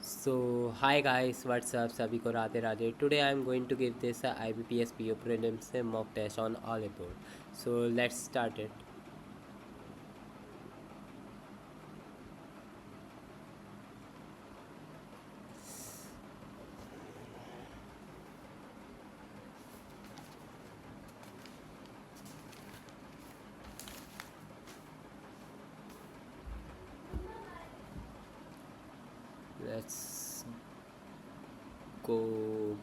So hi guys, what's up? सभी को Radhe Radhe. Today I'm going to give this IBPS PO prelims mock test on all board. So let's start it. Let's go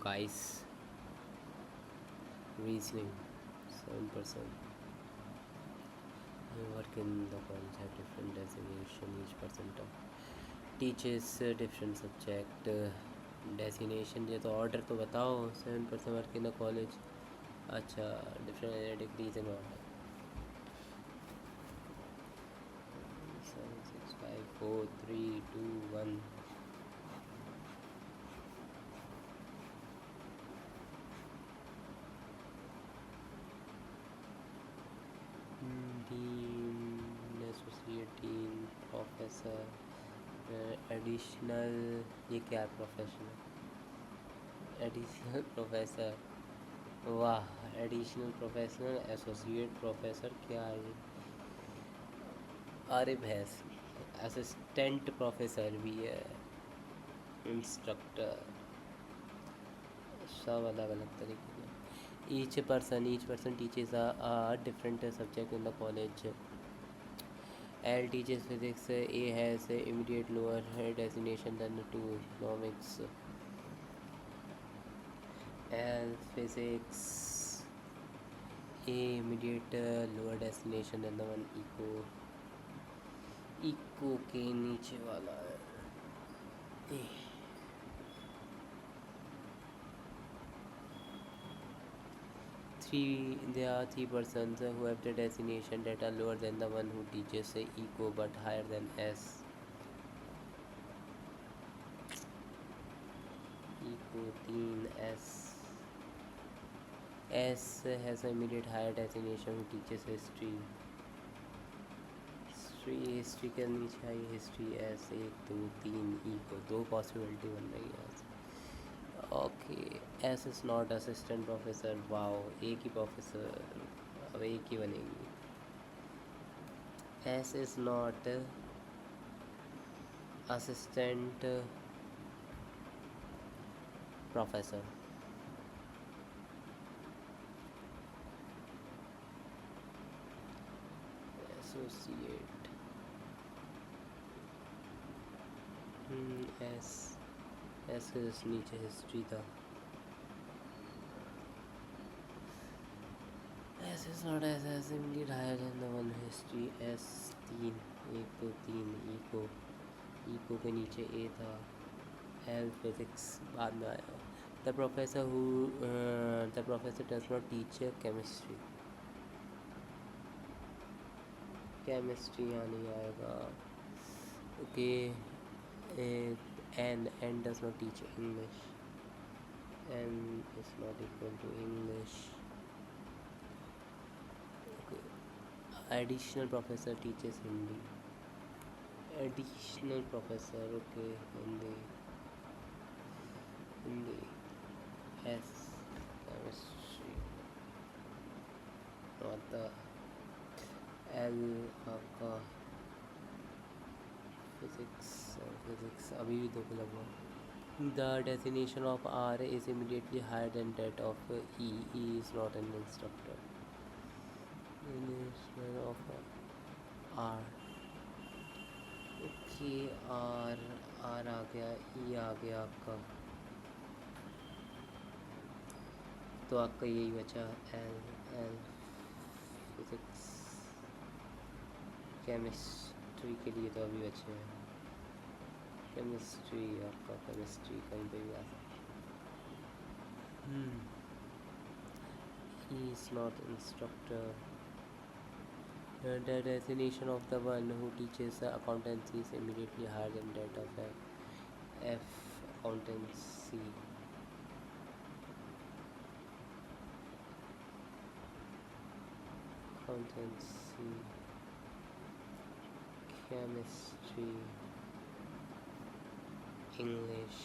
guys. Reasoning 7%. Work in the college have different designation. Each person teaches different subject. Designation ये तो order तो बताओ. 7% work in the college. अच्छा different degrees in order. 7, 6, 5, 4, 3, 2, 1. Dean, associate dean, professor, additional. ये क्या है? Professional additional professor. वाह, additional professional associate professor क्या है ये? अरे भैंस. असिस्टेंट प्रोफेसर भी है. इंस्ट्रक्टर. सब अलग अलग तरीके के. each person teaches a different subject in the college. L teaches physics. A has immediate lower designation than the two economics. L physics. A immediate lower destination than the one eco. Eco के नीचे वाला है. There are three persons who have the designation that are lower than the one who teaches eco but higher than S. Eco 3 S. S has an immediate higher designation who teaches history. History के नीचे I history. S 1, 2, 3 eco. दो possibility बन रही है. Okay. S is not assistant professor. Wow, एक ही professor. अब एक ही बनेगी. S is not assistant professor. Associate. S S के जस्ट नीचे हिस्ट्री था. S is not S immediate higher than the one history. S 3, 1, 2, 3 eco. Eco के नीचे ए था. एल फिजिक्स बाद में आया. The professor does not teach chemistry. Chemistry यहाँ नहीं आएगा. Okay. N does not teach English. N is not equal to English. Okay. Additional professor teaches Hindi. Additional professor. Okay. Hindi. S. Chemistry. Not the L. आपका physics अभी भी दो को लगवा. The designation of R is immediately higher than that of E. E is not an instructor. Designation of R. Okay, R आ गया. E आ गया आपका. तो आपका यही बचा. L physics. केमिस्ट्री के लिए तो अभी बचे हैं. केमिस्ट्री आपका केमिस्ट्री कहीं पे भी आ सकता. He is not instructor. The designation of the one who teaches accountancy is immediately higher than that of F. Accountancy. Accountancy. Chemistry. English.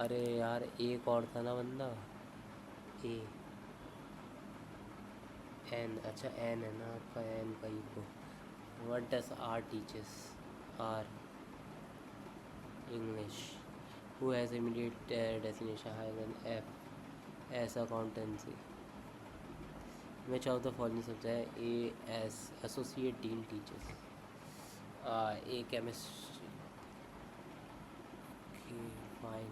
अरे यार एक और था ना बंदा, ए एन, अच्छा एन है ना आपका, एन का eco. What does R teachers? R English. Who has immediate destination higher than F? S accountancy. Which of the following subject A as associate dean teaches? A chemistry. Okay, fine.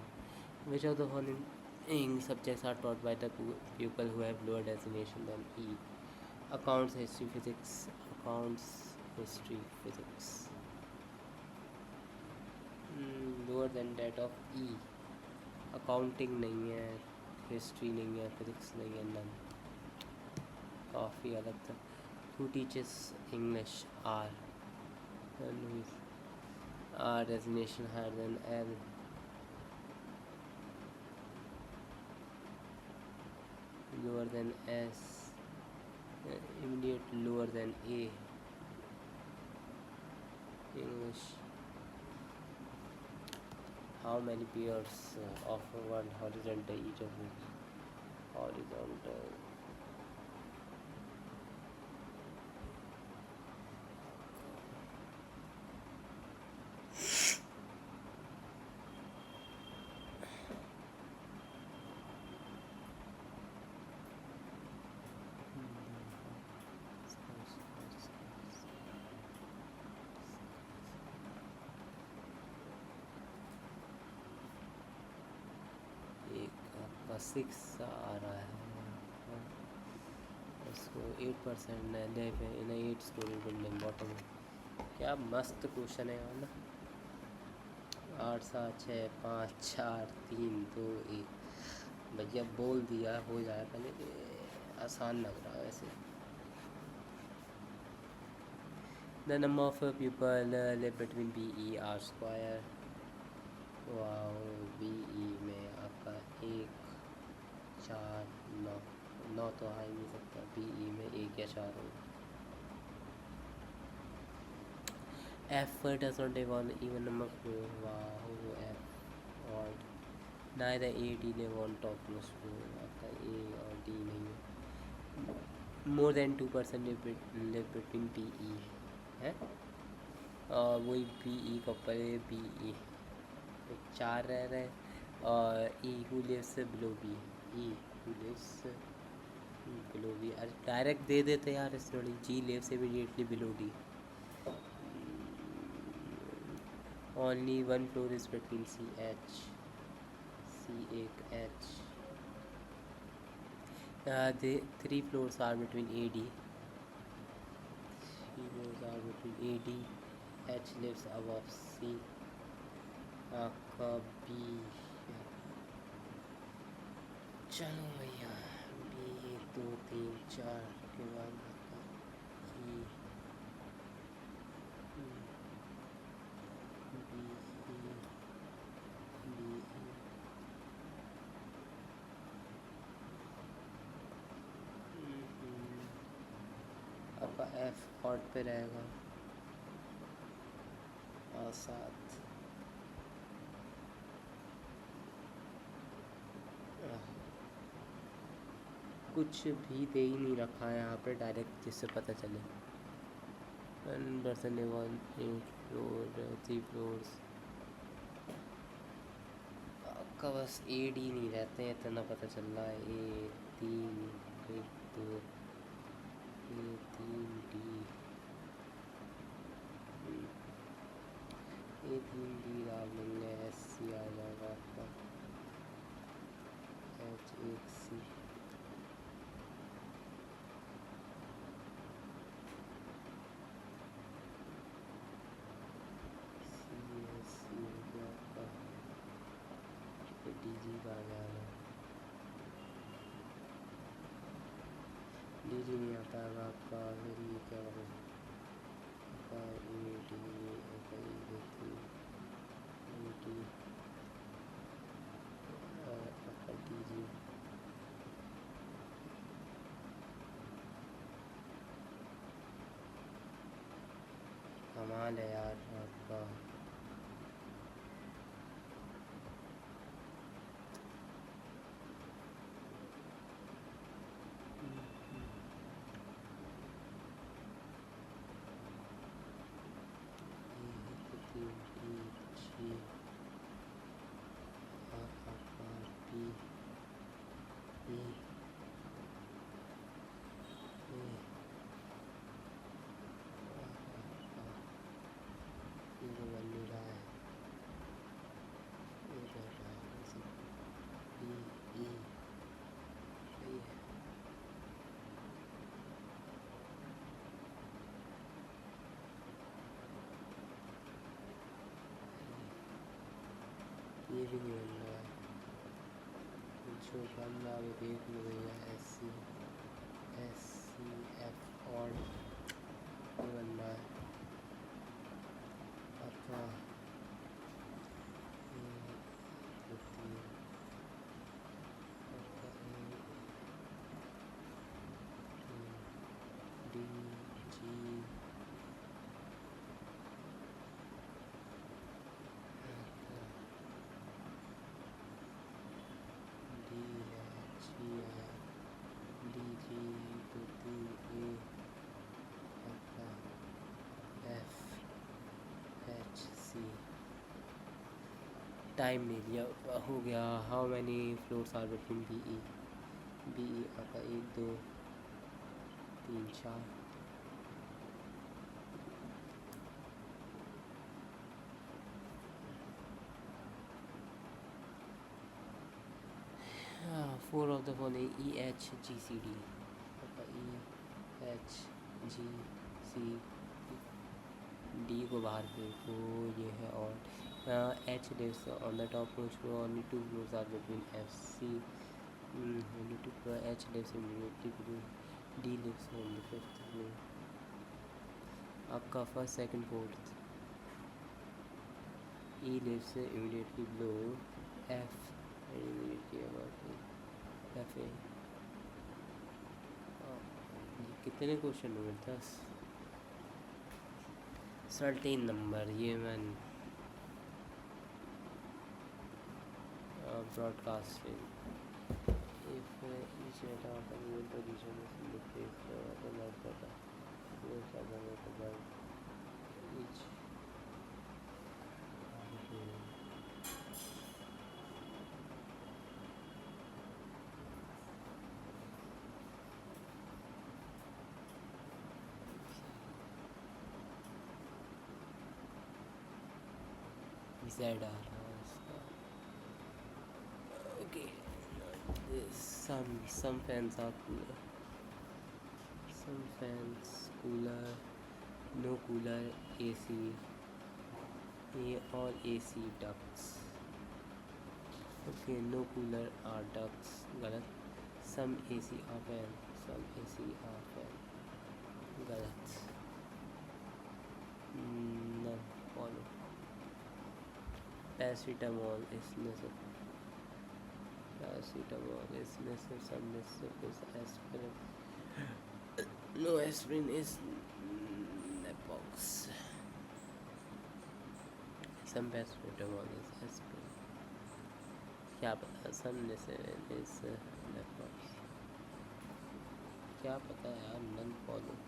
Which of the following subjects are taught by the pupil who have lower designation than E? Accounts, history, physics. Accounts, history, physics. Lower than that of E. Accounting नहीं है, history नहीं है, physics नहीं है, none. काफ़ी अलग था. Who teaches English? R. Louis. R designation higher than L. Lower than S. Immediate lower than A. English. How many pairs of one horizontal each of which? Horizontal. Six आ रहा है उसको 8% live in 8 story building bottom. क्या मस्त question है यार ना। 8 7 6 5 4 3 2 1 भैया बोल दिया हो जाए पहले। आसान लग रहा है वैसे। The number of people live between BE R square. वाह, BE में आपका 1 4 9 तो आ ही नहीं सकता। BE में 1 या 4 होगा। F does not have an even number floor. Wow, F odd. Neither A D live on topmost floor. आपका A और D नहीं है। More than 2% live between BE है। वही BE का ऊपर BE 4 रह रहे हैं। और E who lives below B। E who lives below B। अरे डायरेक्ट दे देते यार इस थोड़ी। G lives immediately below D। Only one floor is between CH। C एक H। The 3 floors are between AD। 3 floors are between AD। H lives above C। आपका B। चलो भैया B 1 2 3 4 के बाद आपका E B E B E आपका F odd पे रहेगा और 7। कुछ भी दे ही नहीं रखा है यहाँ पे डायरेक्ट जिससे पता चले। 1% 1 8 फ्लोर 3 फ्लोर्स। आपका बस AD नहीं रहते हैं इतना पता चल रहा है। A 3 1 2 A 3 D A 3 D डाल देंगे। SC आ जाएगा आपका H 1 C। DG का आ जाएगा। DG नहीं आता है आपका। फिर ये क्या करें आपका AD आपका DG हाल है यार आपका? ये भी नहीं बन रहा है। जो बन रहा है वो देख लो भैया। SCF और ये बन रहा है आपका। डी जी डी है, जी है, डी जी तो डी ए आपका FHC। टाइम ले लिया, हो गया। How many floors are between BE आपका 1 2 3 4। Four of the following EHGCD आपका EHGCD को बाहर फेंको, ये है। और H lives on the top most floor, only 2 floors are between FC, only 2 floor। H lives immediately below, D lives on the 5th floor। आपका first second fourth. E lives immediately below F and immediately above FA। ये कितने question हुए? 10। 13 number. ये man broadcasting if each data of a given position is in the place the live data flows are generated by each Z आ रहा है इसका। Okay, some fans are cooler, some fans cooler, no cooler, AC, ये all AC ducts। Okay, no cooler are ducts गलत। some AC are fan, some AC are fan गलत। none follow। Paracetamol is necessary, paracetamol is necessary, some necessary is aspirin, no aspirin is Napox, some paracetamol is aspirin। क्या पता, some necessary is Napox। क्या पता यार, none follow।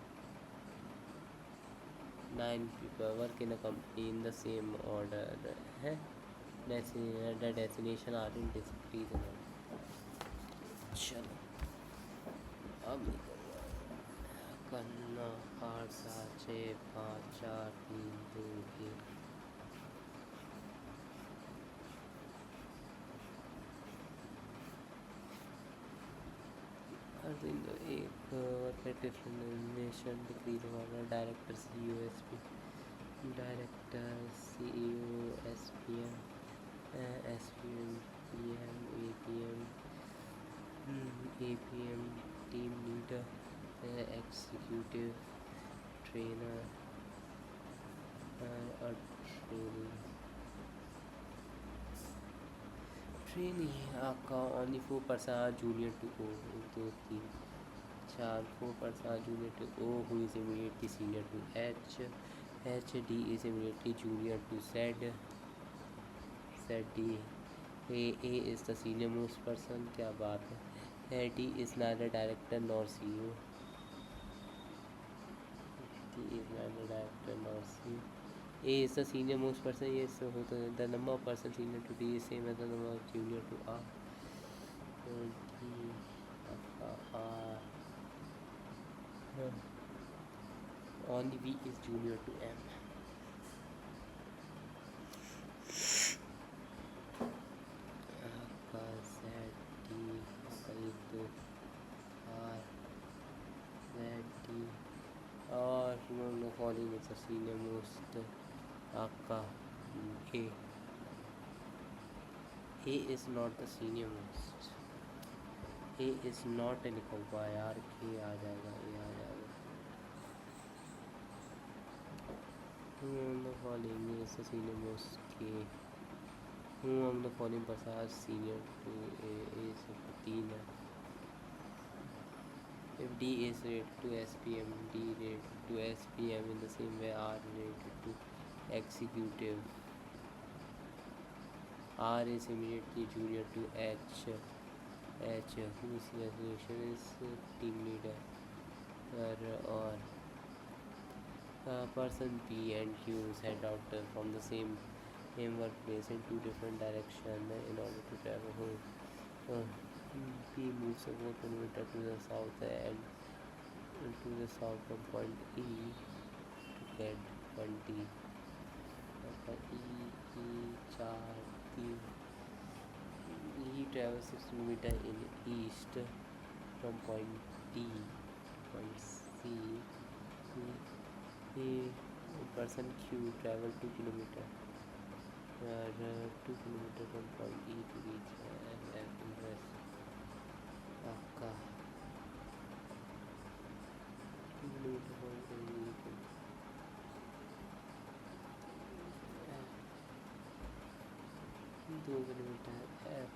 9 people work in a company in the same order है। The destination are in discrete order। चलो अब करना 8 7 6 5 4 3 2 1। एक डिफरेंशिएशन डिक्रीज वाला director COSP, director CEO SPM SPM PM APM team leader executive trainer और trainee आपका only 4% junior to O। 2 3 4 4% junior to O who is immediately senior to H। HD is immediately junior to Z. ZD. A is the senior most person. क्या बात है. D is neither director nor CEO. D is neither director nor CEO. A is the senior most person. Yes, so the number of person senior to D is same as the number of junior to R. D R. Only V is junior to M. आपका Z D आपका R Z D और following is the senior most. आपका A. A is not the senior most. A is not लिखा हुआ है यार. K आ जाएगा. A आ जाएगा. the following is the senior most. K. the following person are senior to A is 3 है. If D is related to SPM, D related to SPM in the same way R related to executive. R is immediately junior to H. H whose designation is team leader. Or person P and Q head out from the same workplace in two different directions in order to travel home. P moves 4 kilometers to the south and to the south from point E to get point D. He travels 6 kilometers in east from point D to point C. Person Q travel 2 kilometers. 2 kilometers from point E to reach F in west. आपका 2 kilometers from point E to 2 kilometers F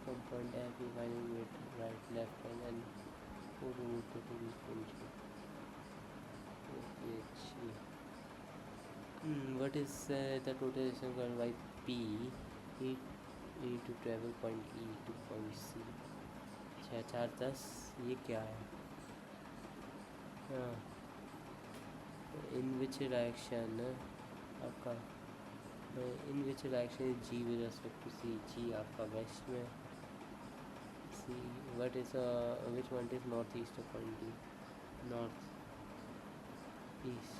from point F you find it right left and 4 kilometers to reach point G. What is the total distance covered by P? E to travel point E to point C. 6 4 10 ये क्या है? हाँ. In which direction आपका in which direction is G with respect to C? G आपका west में. C. What is which one is northeast of point D? North east.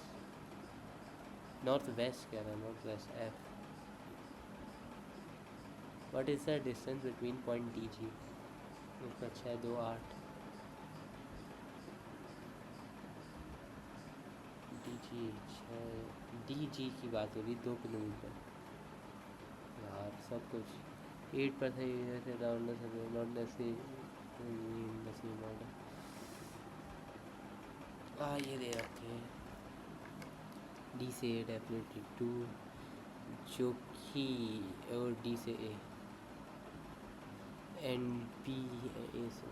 Northwest क्या था? Northwest F. What is the distance between point DG? उसका 6 2 8. DG 6 DG की बात हो रही 2 kilometre यार. सब कुछ 8% से डाउन नॉट ये दे रखे हैं. डी से ए डेफिनेटली 2 जो कि और डी से ए एंड बी ए से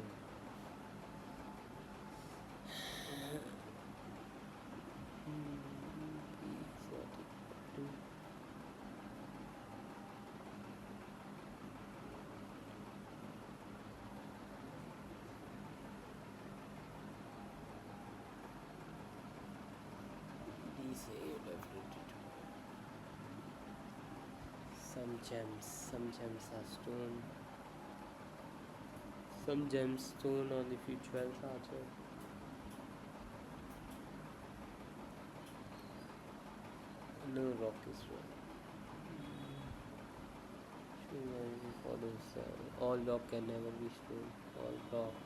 some gems are stone. Some gems stone on the few jewels are. No rock is wrong. Follows all rock can never be stone. All rock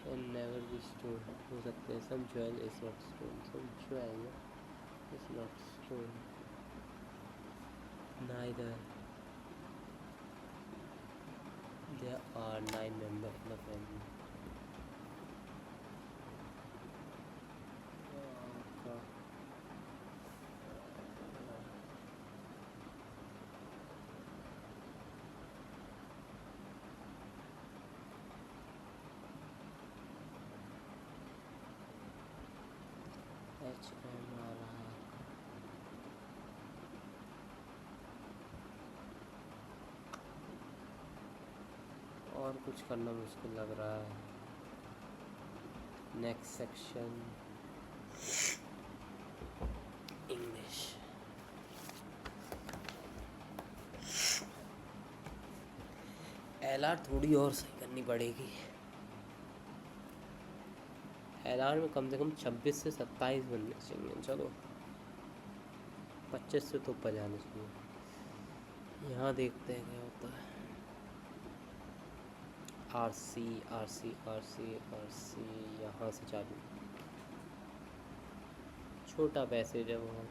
can never be stone. हो सकते हैं. Some jewel is not stone. Some jewel is not stone. Neither. There are 9 members in the family. HMRI कुछ करना मुश्किल लग रहा है। Next section English. LR थोड़ी और सही करनी पड़ेगी। एलआर में कम से कम 26 से 27 बनने चाहिए। चलो 25 से तो ऊपर जाने चाहिए। यहाँ देखते हैं क्या होता है। R C R C R C R C यहाँ से चालू। छोटा पैसेज है बहुत।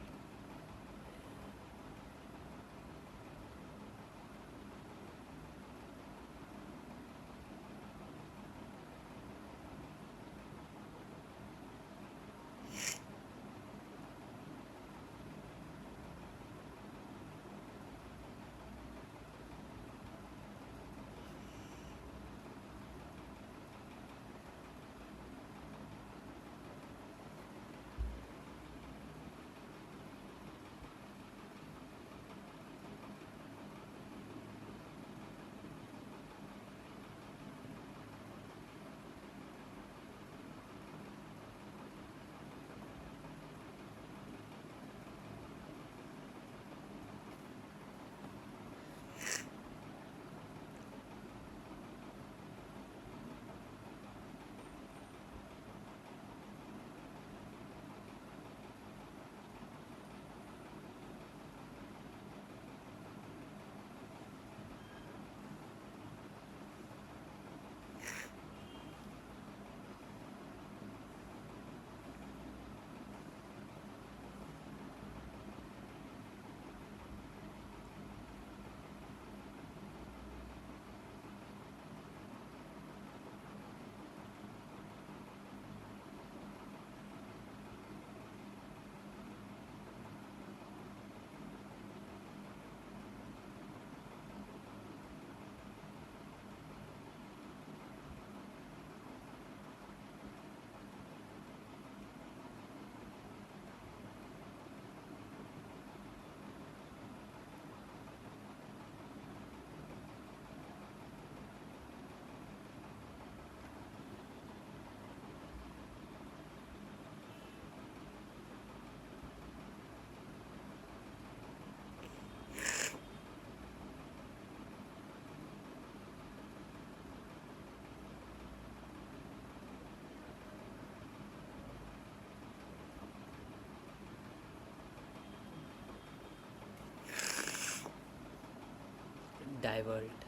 डाइवर्ट,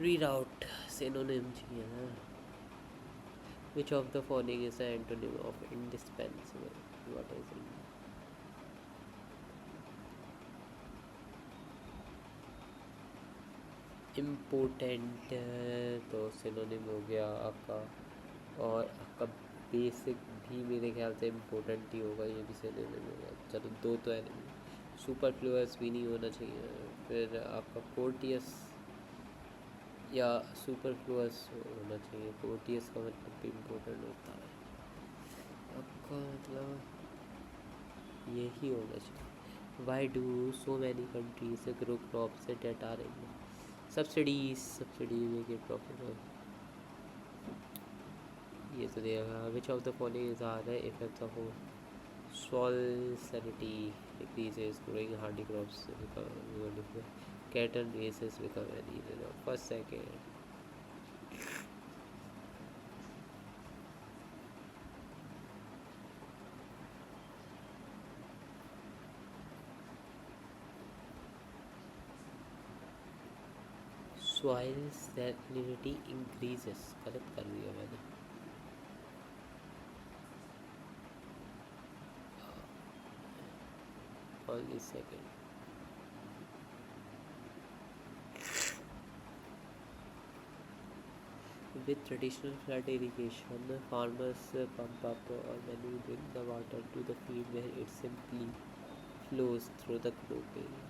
रीराउट सिनोनिम चाहिए ना। Which of the following is the antonym of indispensable? What is it? Important तो सिनोनिम हो गया आपका, और आपका बेसिक भी मेरे ख्याल से इम्पोर्टेंट ही होगा, ये भी सिनोनिम होगा। चलो दो तो है नहीं। सुपरफ्लुअस भी नहीं होना चाहिए। फिर आपका कोर्टियस या सुपरफ्लुअस होना चाहिए। कोर्टियस का मतलब भी इम्पोर्टेंट होता है। आपका मतलब यही होना चाहिए। Why do so many countries grow crops that are in subsidy में के प्रॉफिट। ये तो देगा। Which of the following is are the effects of soil salinity decreases, growing hardy crops become cattle races become an easy now. First, second. Soil salinity increases. गलत कर दिया मैंने। Only second. With traditional flood irrigation, farmers pump up or manually bring the water to the field where it simply flows through the crop area.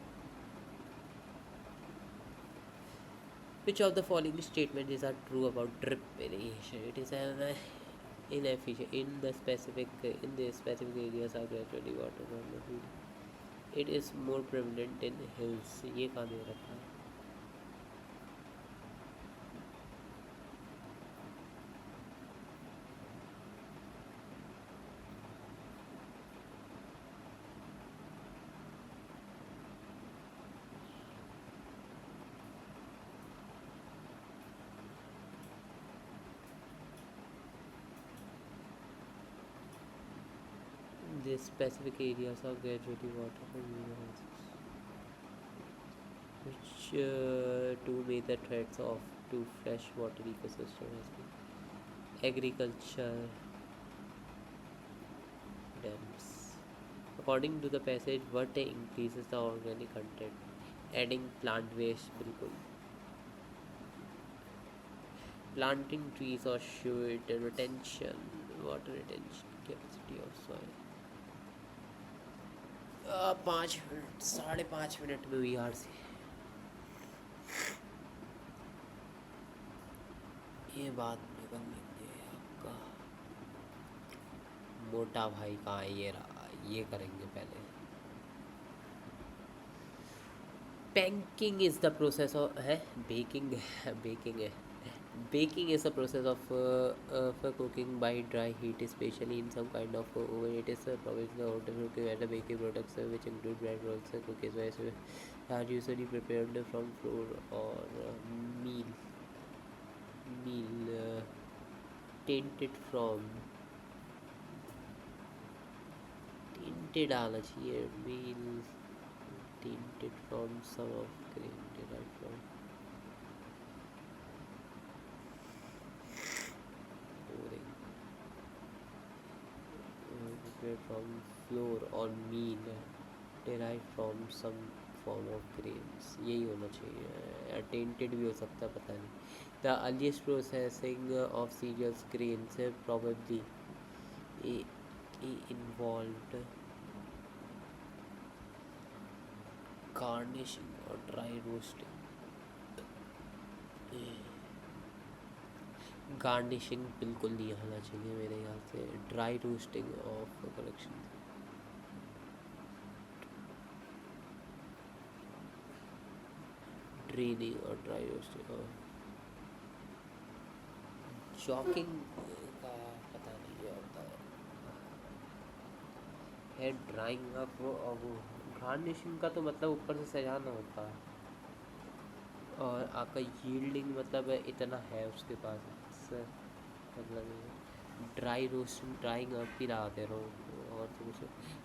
Which of the following statements are true about drip irrigation? It is an inefficient in the specific areas are gradually water from the field. It is more prevalent in hills. ये कहाँ दे रखा है? the specific areas of gradually water from greenhouses, which two major threats of to freshwater ecosystem has been agriculture dams. According to the passage, what increases the organic content, adding plant waste बिल्कुल, planting trees or should retention, water retention capacity of soil. 5 minute 5.5 minute में हुई से ये बात निकल लेंगे आपका मोटा भाई कहाँ है, ये रहा, ये करेंगे पहले. Banking is the process of baking. baking है. Baking is a process of cooking by dry heat, especially in some kind of oven. It is probably the order cooking and the baking products which include bread rolls, cookies, are usually prepared from flour or meal tainted from tainted आना चाहिए meal tainted from some of grain derived from boring prepared from flour or meal derived from some form of grains. यही होना चाहिए. tainted भी हो सकता है, पता नहीं. The earliest processing of cereals grains probably involved garnishing or dry roasting. Garnishing बिल्कुल नहीं होना चाहिए मेरे ख्याल से. Dry roasting of collection, draining और ड्राई रोस्टिंग और चॉकिंग का पता नहीं होता है. ड्राइंग अप और वो गार्निशिंग का तो मतलब ऊपर से सजाना होता है. और आपका यील्डिंग मतलब इतना है उसके पास, मतलब ड्राई रोस्टिंग ड्राइंग अप ही रहा दे रहा हूँ. और तो कुछ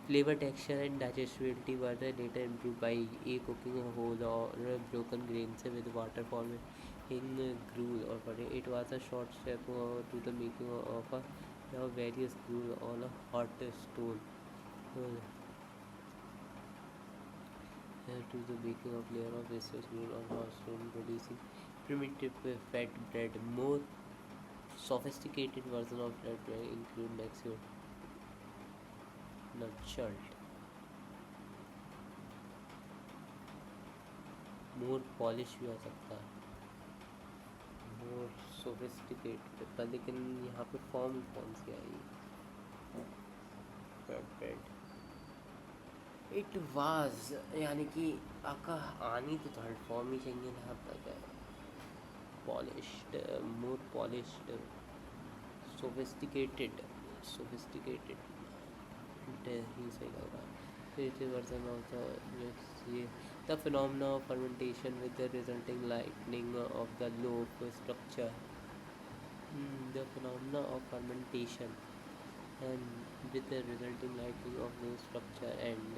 flavour texture and digestibility were later improved by cooking whole और ब्रोकन ग्रेन से with water forming gruel or butter. It was a short step to the making of a various gruel on a hot stone. To the making of layer of viscous gruel on hot stone, producing primitive fat bread. More sophisticated version of flat bread include Mexican nutshell. More polish भी हो सकता है, more sophisticated पर, लेकिन यहाँ पे form कौन सी आई? fat bread. It was यानी कि आपका आनी तो थर्ड फॉर्म ही चाहिए ना तक है. Polished, more polished, sophisticated ही सही लग रहा है. फिर version of the phenomena of fermentation with the resulting lightening of the loaf structure. The phenomena of fermentation and with the resulting lightening of loaf structure and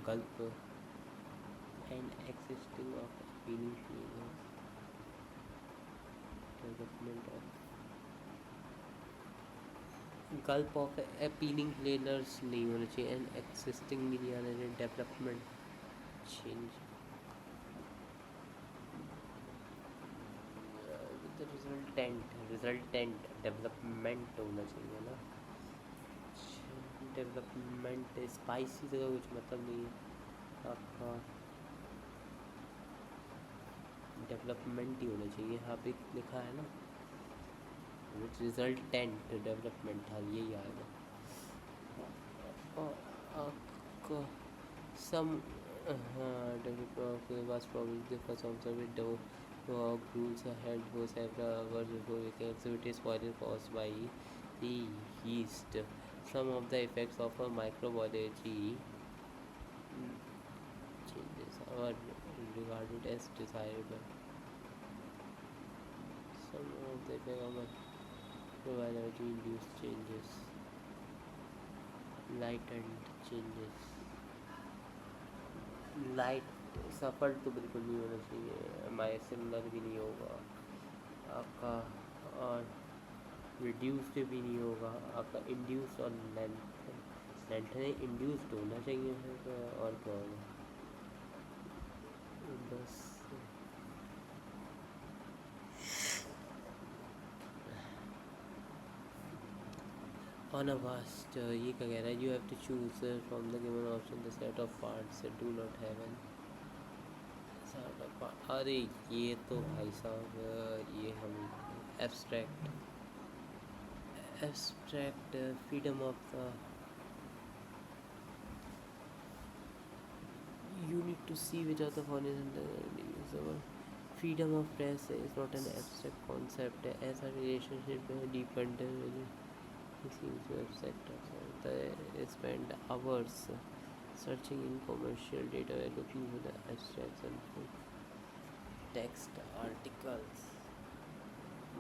gulp and existing of peeling flavors, development of gulp of appealing flavors नहीं होना चाहिए. and existing भी नहीं आना चाहिए. development change with the resultant development होना चाहिए ना. डेवलपमेंट स्पाइसी का कुछ मतलब नहीं है आपका. डेवलपमेंट ही होना चाहिए. यहाँ पे लिखा है ना विच रिजल्टेंट डेवलपमेंट, हाँ यही आएगा. और आपका सम developer was probably the first observed dog rules had for several hours before waking, so it is spoiling caused by the yeast. Some of the effects of a microbiology changes are regarded as desirable. Some of the effects of microbiology induced changes light and changes. Light suffer तो बिल्कुल नहीं होना चाहिए, माई similar भी नहीं होगा आपका, और रिड्यूस्ड भी नहीं होगा आपका, इंड्यूस्ड और लेंथ है इंड्यूस्ड होना चाहिए फिर, और क्या होगा बस। ऑन अ वास्ट, ये क्या कह रहा है, you have to choose from the given option the set of parts do not have an set of part. अरे ये तो भाई साहब, ये हम abstract, freedom of the, you need to see which of the following usable. Freedom of press is not an abstract concept. ऐसा relationship में depend seems to abstract. They spend hours searching in commercial data looking for the abstracts and text articles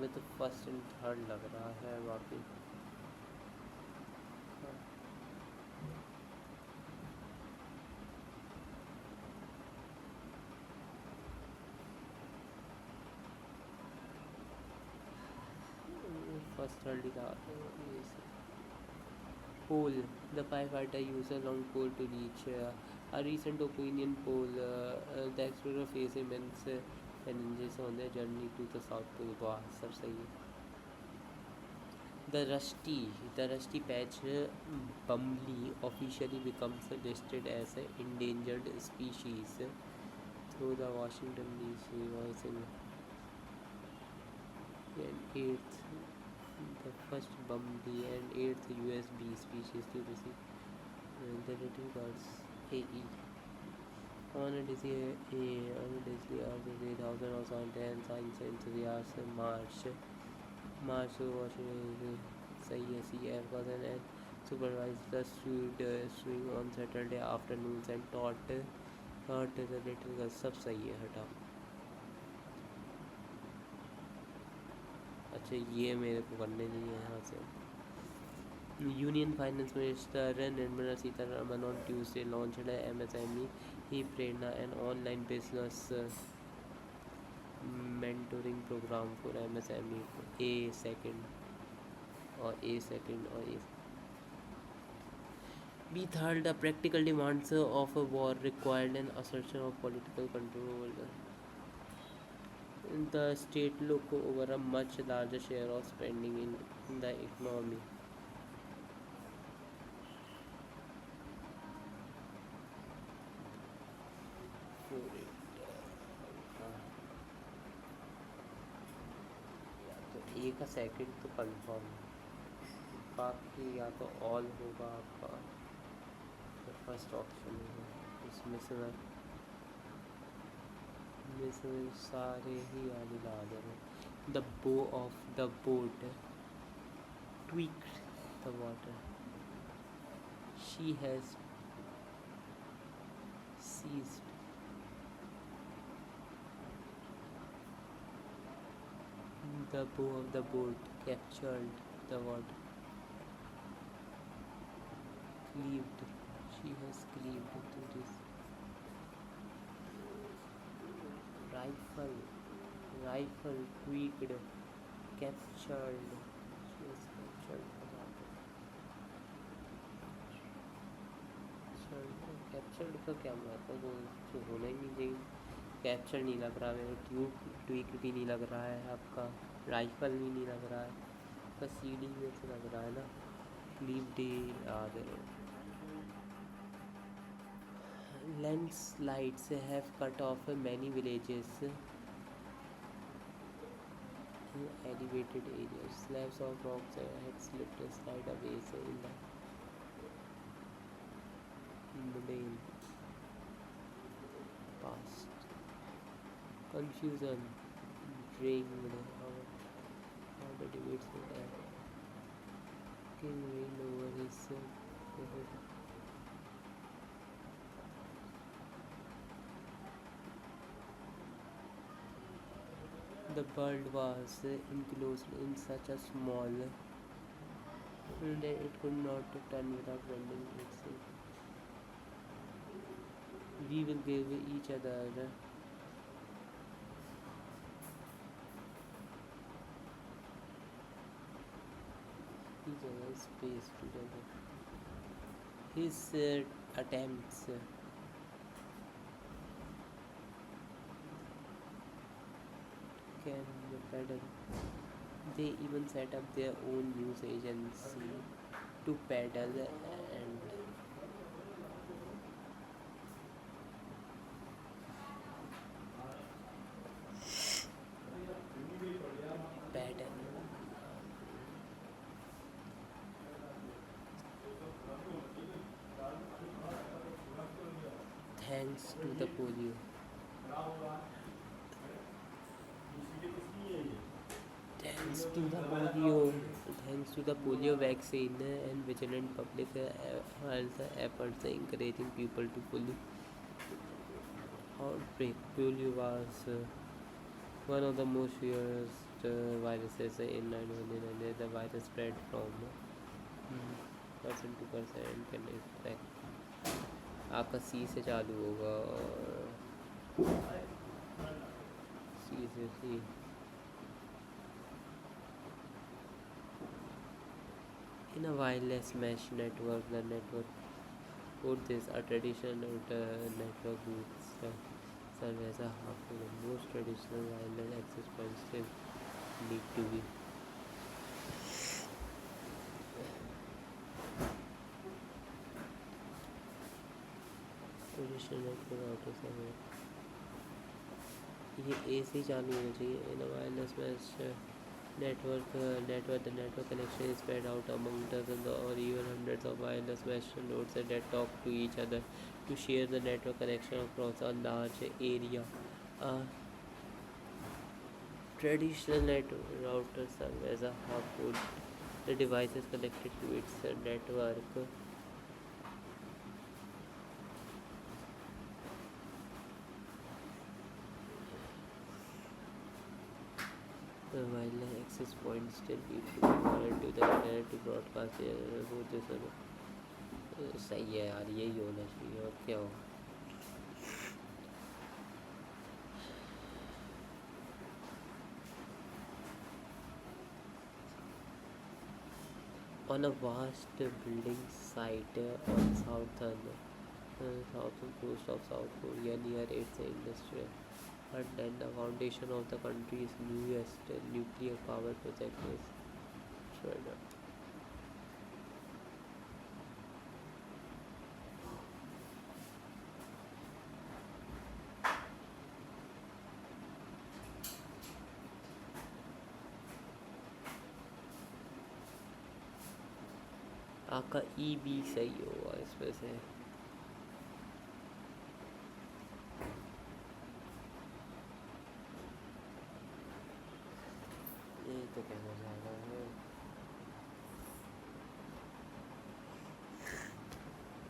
with the first and third लग रहा है बाकी। First third लिखा poll. The firefighter used a long pole to reach a recent opinion poll. The explorer faced immense challenges on their journey to the South Pole. वाह सब सही है। The rusty patch bumbly officially becomes listed as an endangered species through the Washington DC voicing and eighth, the first bumbly and eighth USB species to receive the rating cards AE. On a Disney Earth, 3000 or and science enthusiasts March Washington सही है CF was and supervised the swing on Saturday afternoons and taught the little girls। सब सही है, हटा। अच्छा ये मेरे को करने नहीं है यहाँ से। Union Finance Minister Nirmala Sitharaman on Tuesday launched a MSME Prerna, an online business mentoring program for MSME A second or B third, the practical demands of a war required an assertion of political control. The state look over a much larger share of spending in the economy. For it, या तो ए का second तो confirm, बाकी या तो all होगा आपका, first option होगा, इसमें से सारे ही आगे ला दे रहे। द बो of the boat tweaked the water. She has seized the bow of the boat, captured the water, cleaved. She has cleaved to this rifle, tweaked, captured. She has captured the water. Captured का क्या मतलब, तो होना ही नहीं चाहिए। Capture नहीं लग रहा मेरे, ट्वीक भी नहीं लग रहा है आपका, राइफल भी नहीं लग रहा है, बस सीडी में से लग रहा है ना, क्लीव डे आ गए। Landslides have cut off many villages in elevated areas. Slabs of rocks had slipped sideways in the mundane past. Confusion reigned how the debates were. King reigned over his the world was enclosed in such a small and it could not turn without bending itself. We will give each other space together. His attempts can pedal. They even set up their own news agency to pedal and pedal. Thanks to the polio. Thanks to the polio, thanks to the polio vaccine and vigilant public health efforts encouraging people to fully outbreak. Polio was one of the most feared viruses in 1900. The virus spread from person to person and can infect. आपका सी से चालू होगा और सी से सी in a wireless mesh network. The network put this a traditional network would serve as a hub for the most traditional wireless access points still need to be traditional network router server. ये AC चालू होना चाहिए इन wireless match network. The network connection is spread out among dozens or even hundreds of wireless mesh nodes that talk to each other to share the network connection across a large area. A traditional network router serves as a hub for the devices connected to its network. The wireless access points still need to be connected to the internet to broadcast हो सही है यार, यही होना चाहिए और क्या हो. On a vast building site on southern coast of South Korea near its industrial and then the foundation of the country's newest nuclear power project is shut down. आपका ई भी सही होगा इसमें से. ये तो कहना चाह रहा है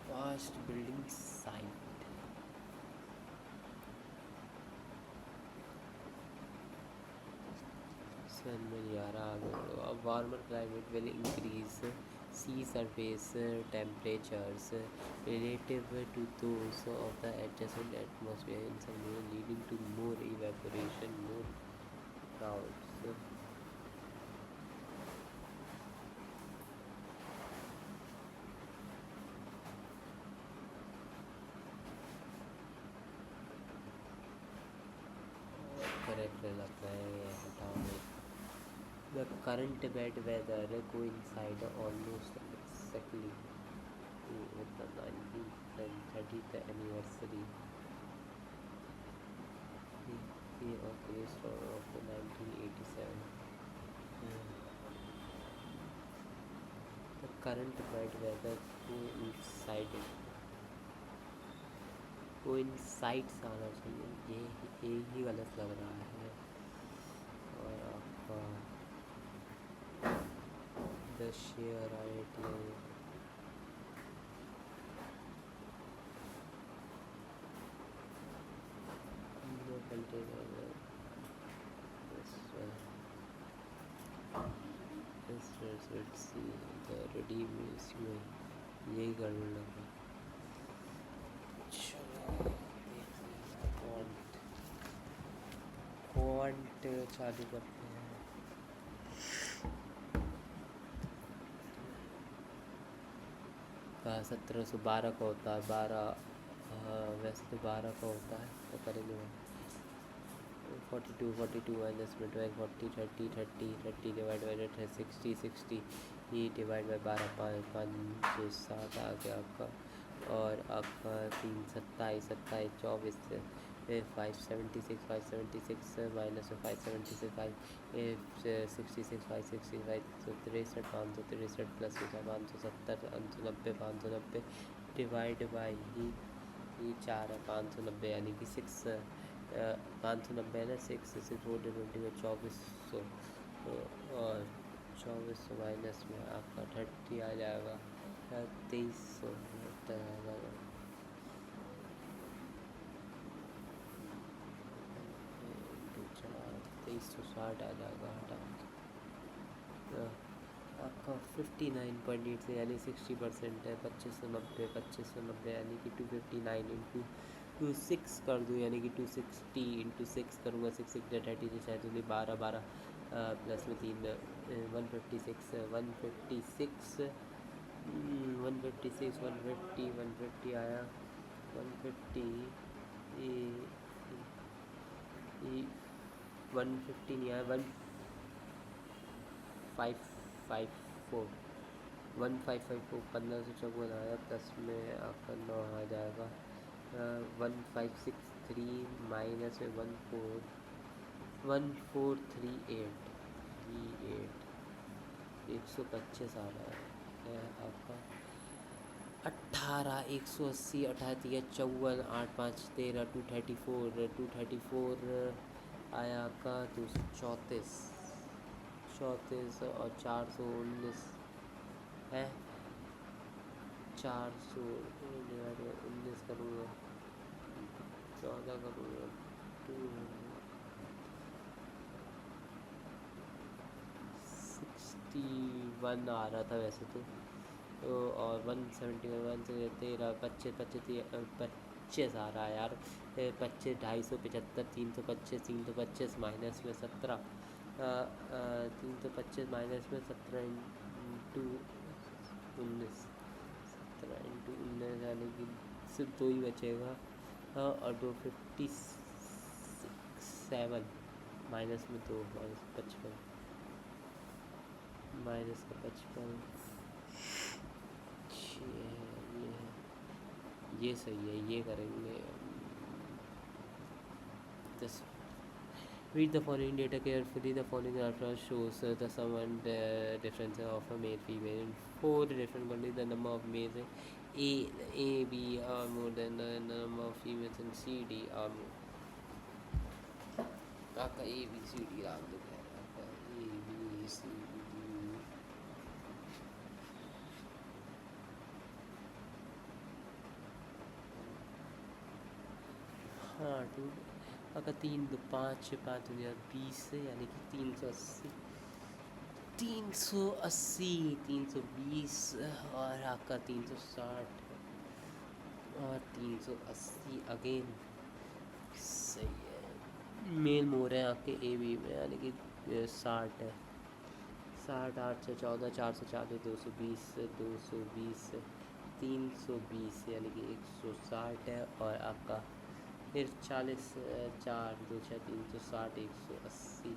फास्ट बिल्डिंग साइट. sun में आ रहा. A warmer climate will increase sea surface temperatures relative to those of the adjacent atmosphere in some way, leading to more evaporation, more clouds. Correct लगता है ये हटाओ. The current bad weather coincide almost exactly with the 19th and 30th anniversary year of the restore of the 1987. The current bad weather coincides आना चाहिए. ये ही गलत लग रहा है. और आपका the sheer idea no container this let's see तो रिडीम इसमें यही गड़बड़ लग रहा है। चलो फॉन्ट चालू करते हैं। कहा 1712 का होता है 12, वैसे तो 12 का होता है तो करेंगे 42 माइनस में 12 40 30 30 30 डिवाइड बाई 60 ये डिवाइड बाई 12 5 7 आ गया आपका। और आपका 3 27 27 24 576 माइनस में 576 566 565 तो 63 563 प्लस 570 590 डिवाइड बाई ये 4 है 590 यानी कि 6 590 है ना 6 से 420 में 2400 और 2400 माइनस में आपका 30 आ जाएगा 2300 2360 आ जाएगा हटा आपका 59.8 से यानी 60% है 2590 यानी कि 259 इंटू 6 कर दूँ यानी कि 260 इंटू 6 करूँगा 6 30 से शायद होगी 12 प्लस में 3 156 150 आया 150 150 नहीं आया 1554 1554 आया प्लस में आपका 9 आ जाएगा 1563 माइनस में 1438 125 आ रहा है आपका 18 180 18 54 8 5 13 234 आया आपका 234 और 419 है 400 डिवाइड बाई 19 करूँगा 14 करूँगा 261 आ रहा था वैसे तो और 171 से 13 25 आ रहा है यार 25 250 325 माइनस में 17 325 माइनस में 17 इंटू 19 यानी कि सिर्फ 2 ही बचेगा और 257 माइनस में 2 माइनस 55 माइनस का 55 ये सही है ये करेंगे। Just read the following data carefully. The following data shows the sum and difference of a male female in 4 different countries. The number of males in A B are more than the number of females in C D are more. आपका A B C D डाल दो आपका A B C D हाँ अगर 3 2 5 5 20 यानी कि 380 और आपका 360 और 380 अगेन सही है। मेल मोर है आपके ए बी में यानी कि 60 है 60 814 440 220 320 यानी कि 160 है और आपका फिर 40 4 2 6 360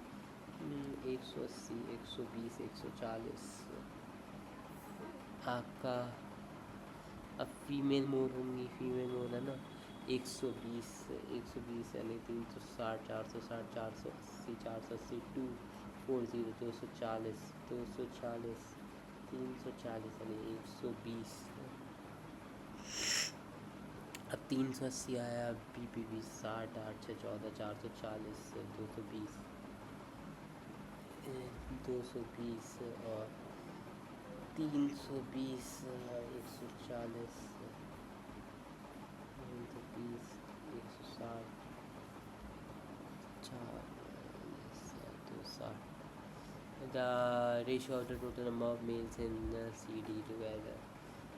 180 120 140 आपका अब फीमेल मोर होंगी फीमेल मोर है ना 120 यानी 360 460 480 480 240 240 340 यानी 120 अब 380 आया बी 60 8 6 14 440 220 और 320 140 320 160 4 260 The ratio of the total number of males in CD together,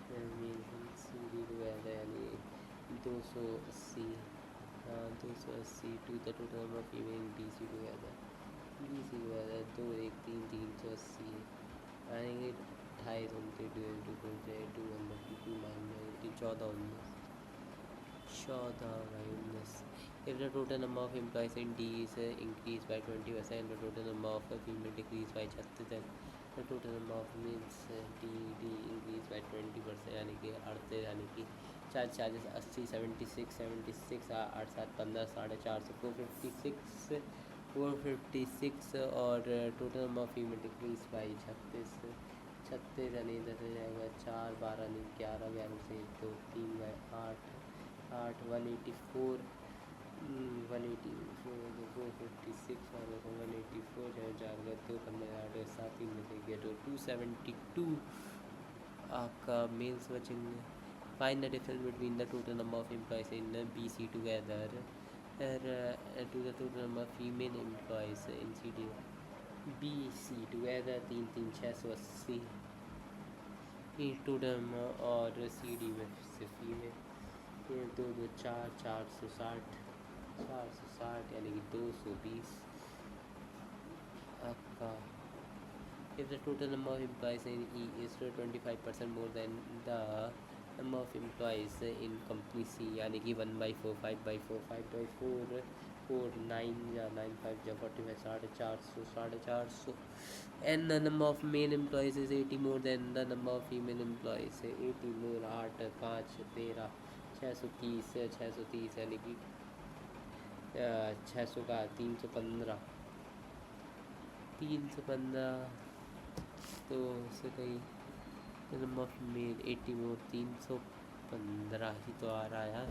males in CD together यानी 280, 280 to the total number of female in BC together, BC together 2 1 3 380 यानी कि 28 29 2 2 जाए 200 2 9 14 19 14 by 19. If the total number of employees in D is increased by 20%, the total number of female decreased by 36, then the total number of males D increased by 20%, यानी कि 38, यानी कि 40 80 76 8 7 15 450 456 और total number of female decrease by 36 यानी इधर से जाएगा 4 12 नहीं 11 11 से 2 3 बाई 8 8 184 184 456 और 184 है 4 का 2 15 8 7 3 में से गया तो 272 आपका मेल्स बचेंगे. Find the difference between the total number of employees in BC together to the total number of female employees in CD. BC together 3 3 680 into them और CD में से फीमेल 2 2 4 460 यानी कि 220 आपका. If the total number of employees in E is 25% more than the number of employees in company C यानी कि 1/4 5/4 5/4 4 9 या 9 5 या 45 450 and the number of male employees is 80 more than the number of female employees 80 more 8 5 13 630 यानी कि 600 का 315 तो उससे कहीं नंबर ऑफ मेल 80 मोर 315 ही तो आ रहा है यार.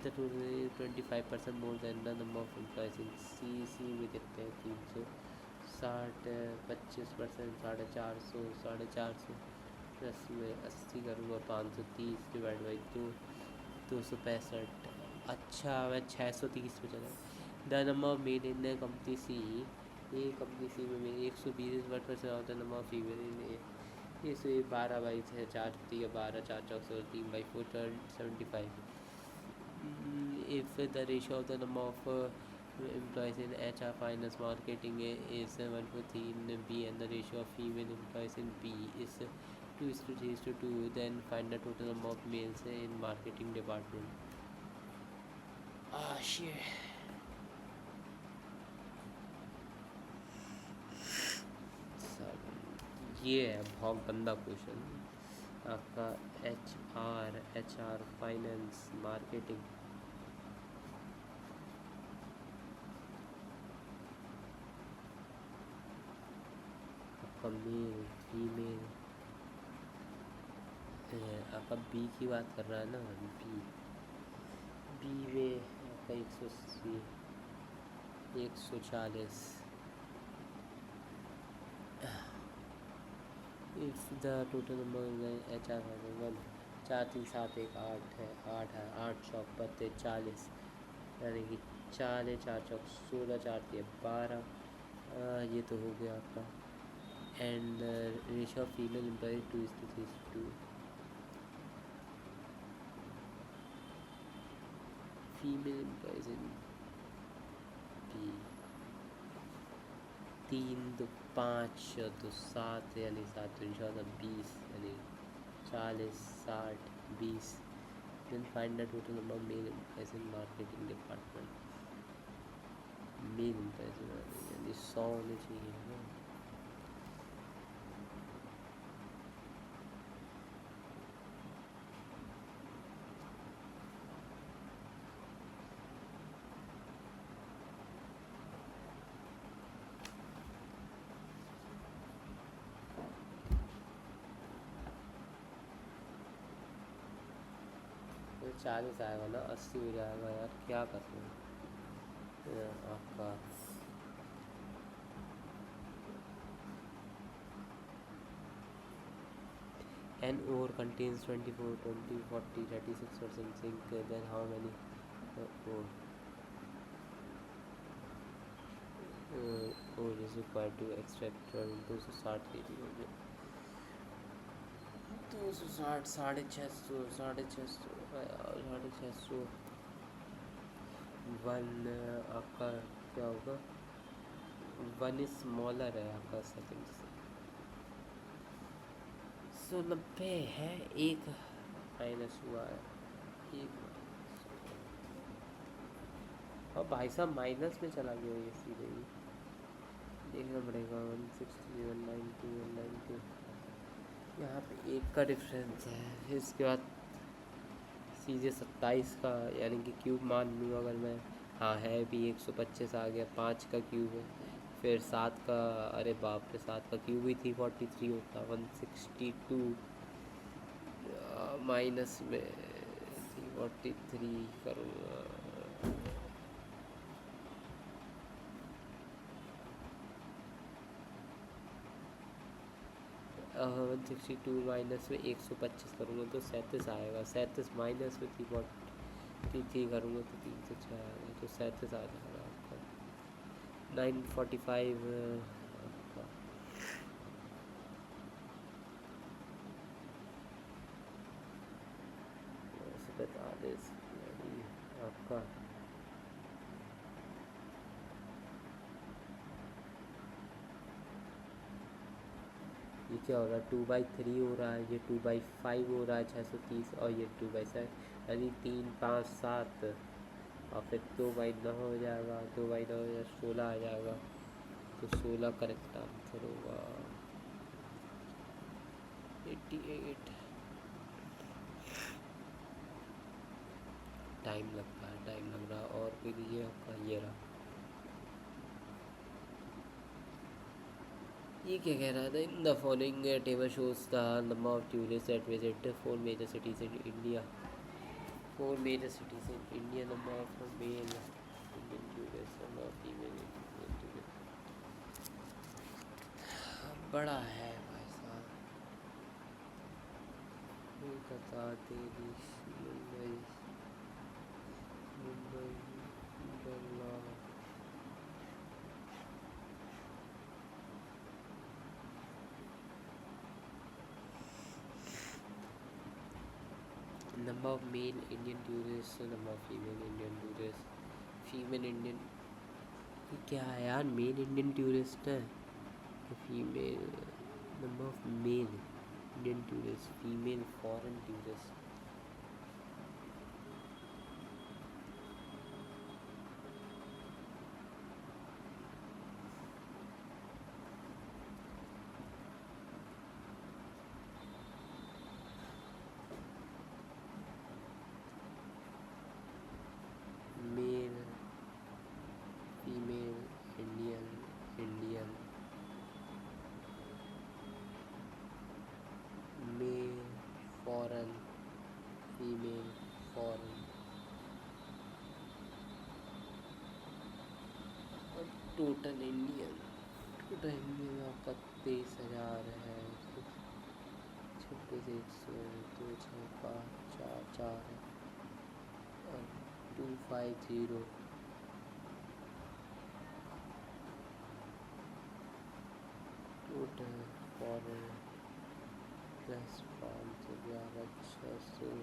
25% more than the number of employees in C में कितने हैं 360 25% 450 प्लस में 80 करूँगा 530 डिवाइड बाई 265. अच्छा मैं 630 पे चला. The number of male in company C ये कंपनी सी में मेरे 120 वर्ड पर होता है. नंबर ऑफ फीमेल इन ये 12 by 4 12 4 Chowk 3 by 4 75. If the ratio of the number of employees in HR finance marketing is 1/3 in B and the ratio of female employees in B is 2:3:2, then find the total number of males in marketing department. Ah shit. ये है बहुत गंदा question आपका. H R finance marketing आपका male female आपका B की बात कर रहा है ना. बी में आपका 180 140. If the total number H R 1 4 3 7 1 8 है 8 है 8 चौक 40 यानी कि 4 4 चौक 16 4 12 ये तो हो गया आपका. And ratio of female employ 2:3:2. Female employees in B 3 2 5 2 7 यानी 7 20 यानी 40 60 20. Then find the total number of male employees in marketing department. Male employees यानी 100 होने चाहिए ना. तो 40 आएगा ना 80 हो जाएगा यार क्या करूँ आपका. An ore contains 24 20 40 36% zinc. Then how many ore और इज रिक्वायर्ड टू एक्सट्रैक्ट 260 के जी मुझे 260 650 650 650 वन आपका क्या होगा वन स्मॉलर है आपका सेकंड से 190 है एक माइनस हुआ है एक और भाई साहब माइनस में चला गया ये सीधे ही देखना पड़ेगा 160 190 190 यहाँ पे एक का डिफरेंस है फिर इसके बाद सीधे 27 का यानी कि क्यूब मान लूँ अगर मैं हाँ है भी 125 आ गया 5 का क्यूब है फिर 7 का अरे बाप रे 7 का क्यूब ही 343 होता 162 माइनस में 343 करूँगा 162 माइनस में 125 करूँगा तो 37 आएगा 37 माइनस में 343 करूँगा तो 306 आएगा तो 37 आ जाएगा आपका 945 आपका बता दे आपका ये क्या हो रहा है 2/3 हो रहा है ये 2/5 हो रहा है 630 और ये 2/7 यानी 3 5 7 और फिर 2/9 हो जाएगा 2/9 हो जाएगा 16 आ जाएगा तो 16 करेक्ट आंसर होगा 88 टाइम लगता है टाइम लग रहा है और कोई दीजिए आपका ये रहा ये क्या कह रहा था in the following table shows the number of tourist that visit 4 major cities in India 4 major cities in India number of male Indian tourist number of female Indian tourist बड़ा है भाई साहब Kolkata Delhi Mumbai Mumbai Bangalore number of male Indian tourists number of female Indian tourists female Indian क्या है यार male Indian tourist है कि female number of male Indian tourist female foreign tourist male female Indian Indian male foreign female foreign और total Indian आपका 23,000 है 26 100 2 6 5 4 4 है और 250 total foreign plus 511 600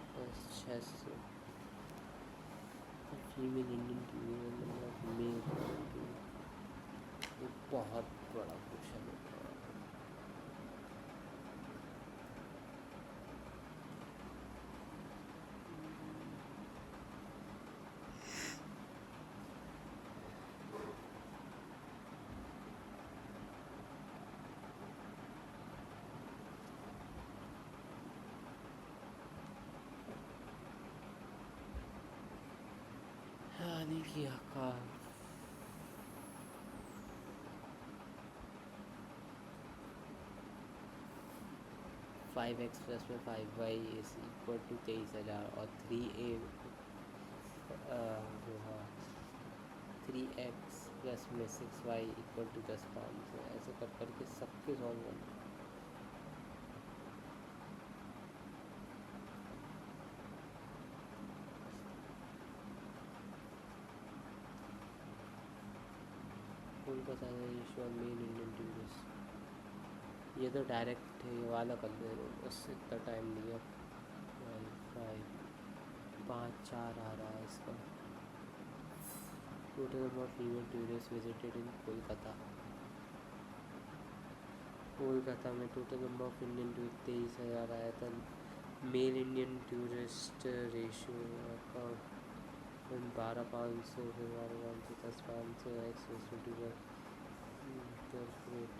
plus 600 female Indian male बहुत बड़ा क्वेश्चन होता है देखिए का 5x प्लस में 5y इज इक्वल टू 23,000 और 3a जो है 3x प्लस में 6y इक्वल टू 10,500 ऐसे कर करके सबके सॉल्व करना Kolkata ratio main Indian tourist, ये तो डायरेक्ट ये वाला कर दे रहे हो, उससे इतना टाइम नहीं है। 5 4 आ रहा है इसका। Total number of female tourist visited in Kolkata, Kolkata में total number of Indian tourist 23,000 आया था। मेल इंडियन टूरिस्ट रेशियो आपका 12,500 से 12,500 10,500 कैलकुलेट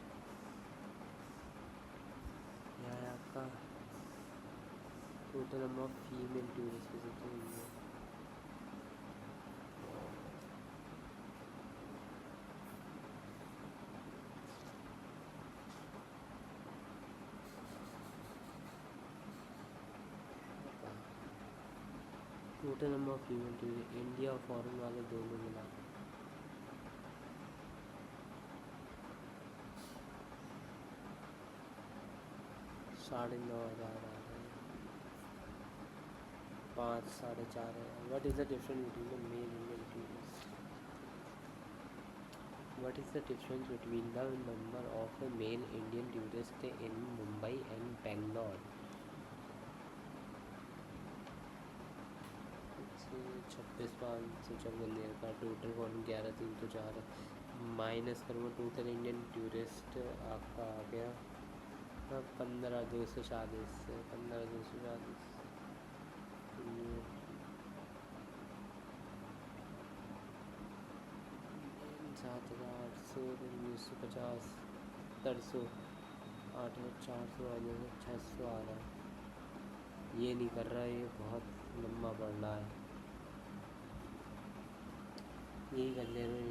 यह है आपका total number of female tourist visited India. Total number of female tourist India और फॉरेन वाले दोनों मिला 9,500 आ रहा है। 5 4.5 है। What is the difference between the mail Indian tourist? What is the difference between the number of male Indian tourist in Mumbai and Bangalore? 26,554 देर का total form 11,304 minus करूँगा total Indian tourist आपका आ गया 15,240 से 15,240 7,800 1950 700 8,400 600 आ रहा है। ये नहीं कर रहा है, ये बहुत लंबा पड़ रहा है। यही कर ले रहे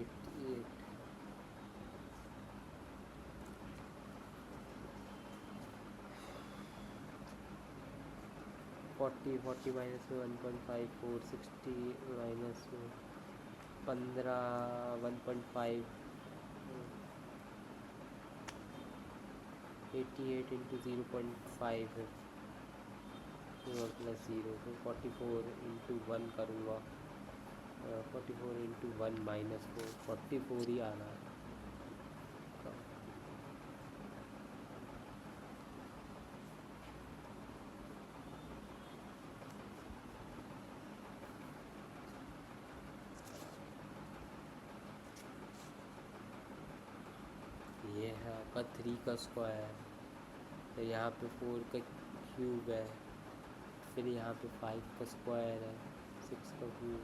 40 माइनस में 1.54 60 माइनस में 15 1.5 88 इंटू 0.5 है प्लस 0 फिर 44 इंटू 1 करूँगा 44 इंटू 1 माइनस 4 44 ही आ रहा है। ये है आपका 3 का स्क्वायर, फिर यहाँ पे 4 का क्यूब है, फिर यहाँ पे 5 का स्क्वायर है, 6 का क्यूब है।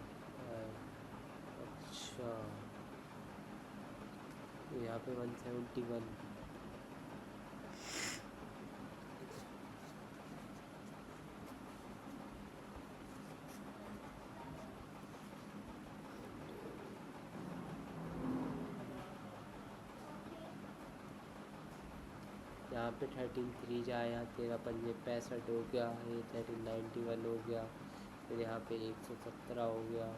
अच्छा तो यहाँ पे 171 यहाँ पे 13 जाए, यहाँ 13×5 65 हो गया, ये 1391 हो गया, फिर यहाँ पे 117 हो गया,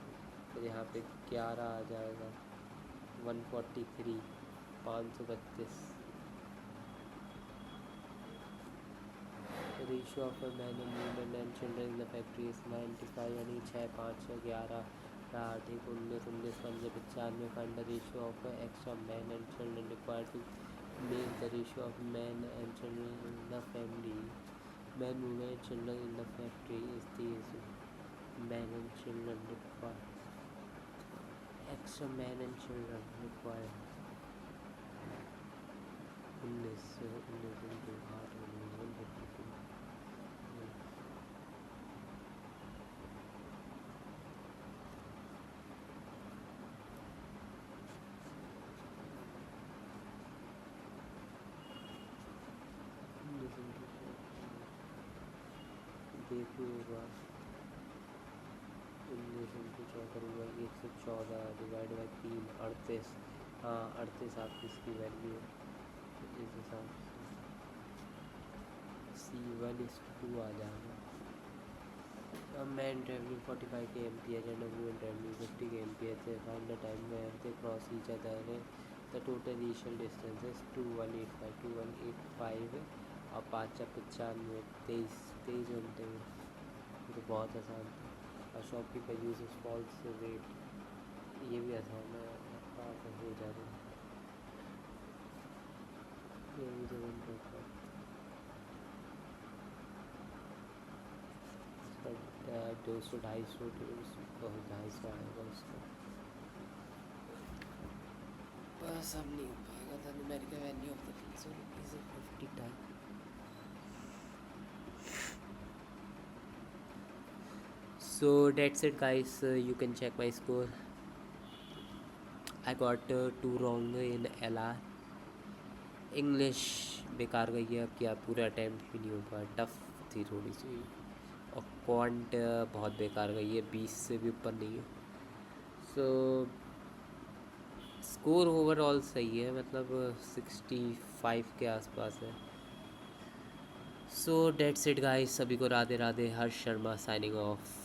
फिर यहाँ पे 11 आ जाएगा 143 532। Ratio of man and women and children in the factory is 95 यानी 6 5 6 11 8 1 19 19 15 95 find the ratio of extra man and children required to make the ratio of man and children in the family. Man women and children in the factory is this man and children required extra man and children required 19 into 8 152 देखो एक बार 19 into 4 करूँगा 114 divide by 3 38। हाँ 38 आपकी इसकी value इस हिसाब से C1:2 आ जाएगा। अब man travelling 45 kmph and a woman traveling 50 kmph से find the time where they cross each other the total initial distance is 2185 और 5 95 23 घंटे में। ये तो बहुत आसान था। और शॉपकीपर यूज फॉल्स रेट, ये भी आसान है, आपका हो जाएगा। यही जगह ड्रॉप उसका 200 250 250 आएगा उसका। बस अब नहीं हो पाएगा था America value of the fees rupees 50 time. So that's it guys, you can check my score. I got 2 wrong in LR. English बेकार गई है, अब क्या पूरा अटैम्प्ट भी नहीं हो पाया, टफ थी थोड़ी सी। और क्वांट बहुत बेकार गई है, 20 से भी ऊपर नहीं है। सो स्कोर ओवरऑल सही है, मतलब 65 के आसपास है। सो डेट्स इट गाइस, सभी को राधे राधे। हर्ष शर्मा साइनिंग ऑफ।